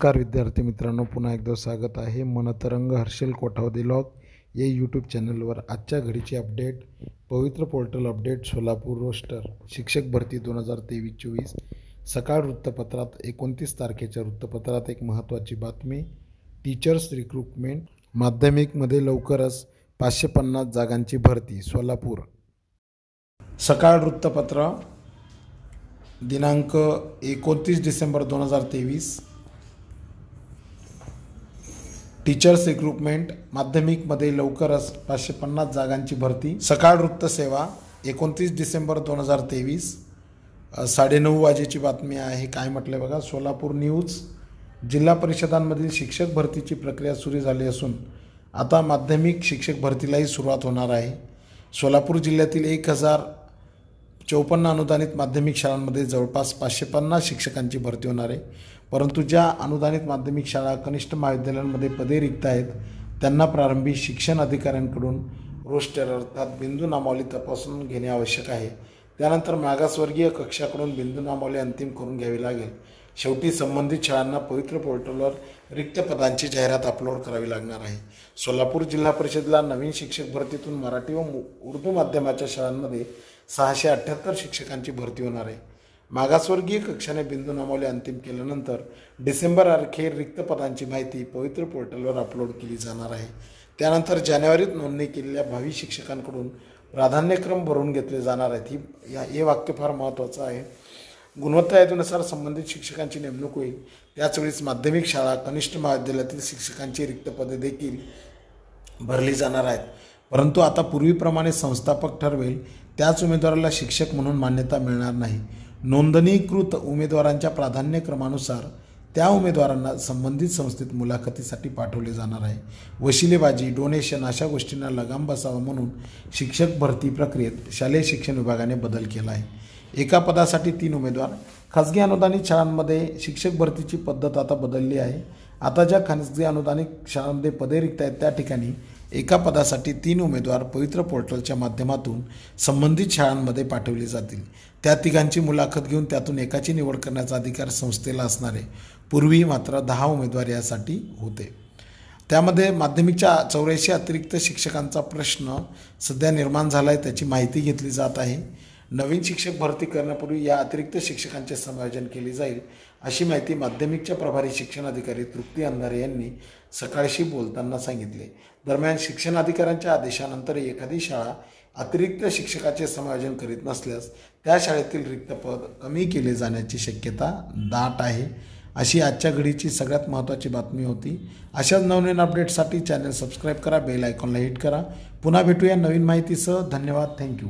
नमस्कार विद्यार्थी मित्रांनो, पुन्हा एकदा स्वागत आहे मनतरंग हर्षल कोठावदे लॉग या यूट्यूब चॅनलवर। आजच्या घडीची अपडेट, पवित्र पोर्टल अपडेट, सोलापूर रोस्टर शिक्षक भरती 2023-24 सकाळ वृत्तपत्रात 29 तारखेच्या वृत्तपत्रात एक महत्त्वाची बातमी। टीचर्स रिक्रुटमेंट माध्यमिकमध्ये लवकरच 550 जागांची भरती सोलापूर। सकाळ वृत्तपत्र दिनांक 29 डिसेंबर 2023। टीचर्स रिक्रुटमेंट माध्यमिकमध्ये लवकरच 550 जागांची भरती। सकाळ वृत्तसेवा 29 डिसेंबर 2023 9:30 वाजेची बातमी आहे। काय म्हटलं बघा, सोलापूर न्यूज, जिल्हा परिषदांमधील शिक्षक भरतीची प्रक्रिया सुरू झाली असून आता माध्यमिक शिक्षक भरतीलाही सुरुवात होणार आहे। सोलापूर जिल्ह्यातील 1054 अनुदानित माध्यमिक शाळांमध्ये जवळपास 550 शिक्षकांची भरती होणार आहे। परंतु ज्या अनुदानित माध्यमिक शाळा कनिष्ठ महाविद्यालयांमध्ये पदे रिक्त आहेत त्यांना प्रारंभी शिक्षण अधिकाऱ्यांकडून रोस्टर अर्थात बिंदू नामावली तपासून घेणे आवश्यक आहे। त्यानंतर मागासवर्गीय कक्षाकडून बिंदू नामावली अंतिम करून घ्यावी लागेल। शेवटी संबंधित शाळांना पवित्र पोर्टलवर रिक्त पदांची जाहिरात अपलोड करावी लागणार आहे। सोलापूर जिल्हा परिषदेला नवीन शिक्षक भरतीतून मराठी व उर्दू माध्यमाच्या शाळांमध्ये 678 शिक्षकांची भरती होणार आहे। मागासवर्गीय कक्षाने बिंदू नामावली अंतिम केल्यानंतर डिसेंबर अखेर रिक्त पदांची माहिती पवित्र पोर्टलवर अपलोड केली जाणार आहे। त्यानंतर जानेवारीत नोंदणी केलेल्या भावी शिक्षकांकडून प्राधान्यक्रम भरून घेतले जाणार आहेत। हे वाक्य फार महत्त्वाचं आहे। गुणवत्ता यादीनुसार संबंधित शिक्षकांची नेमणूक होईल। त्याचवेळीस माध्यमिक शाळा कनिष्ठ महाविद्यालयातील शिक्षकांची रिक्त पदे देखील भरली जाणार आहेत। परंतु आता पूर्वीप्रमाणे संस्थापक ठरवेल त्याच उमेदवाराला शिक्षक म्हणून मान्यता मिळणार नाही। नोंदणीकृत उमेदवारांच्या प्राधान्यक्रमानुसार त्या उमेदवारांना संबंधित संस्थेत मुलाखतीसाठी पाठवले जाणार आहे। वशिलेबाजी, डोनेशन अशा गोष्टींना लगाम बसावा म्हणून शिक्षक भरती प्रक्रियेत शालेय शिक्षण विभागाने बदल केला आहे। एका पदासाठी 3 उमेदवार। खाजगी अनुदानित शाळांमध्ये शिक्षक भरतीची पद्धत आता बदलली आहे। आता ज्या खाजगी अनुदानित शाळांमध्ये पदे रिक्त आहेत त्या ठिकाणी एका पदासाठी 3 उमेदवार पवित्र पोर्टलच्या माध्यमातून संबंधित शाळांमध्ये पाठवले जातील। त्या तिघांची मुलाखत घेऊन त्यातून एकाची निवड करण्याचा अधिकार संस्थेला असणार आहे। पूर्वी मात्र 10 उमेदवार यासाठी होते। त्यामध्ये माध्यमिकच्या 84 अतिरिक्त शिक्षकांचा प्रश्न सध्या निर्माण झाला आहे, त्याची माहिती घेतली जात आहे। नवीन शिक्षक भरती करण्यापूर्वी या अतिरिक्त शिक्षकांचे समायोजन केले जाईल अशी माहिती माध्यमिकच्या प्रभारी शिक्षण अधिकारी तृप्ती अंधारे यांनी सकाळशी बोलताना सांगितले। दरम्यान शिक्षण अधिकाऱ्यांच्या आदेशानंतर एखादी शाळा अतिरिक्त शिक्षकाचे समायोजन करीत नसल्यास त्या शाळेतील रिक्त पद कमी केले जाण्याची शक्यता दाट आहे। अशी आजच्या घडीची सगळ्यात महत्त्वाची बातमी होती। अशाच नवनवीन अपडेट्ससाठी चॅनल सबस्क्राईब करा, बेल आयकॉनला हिट करा। पुन्हा भेटूया नवीन माहितीसह। धन्यवाद, थँक्यू।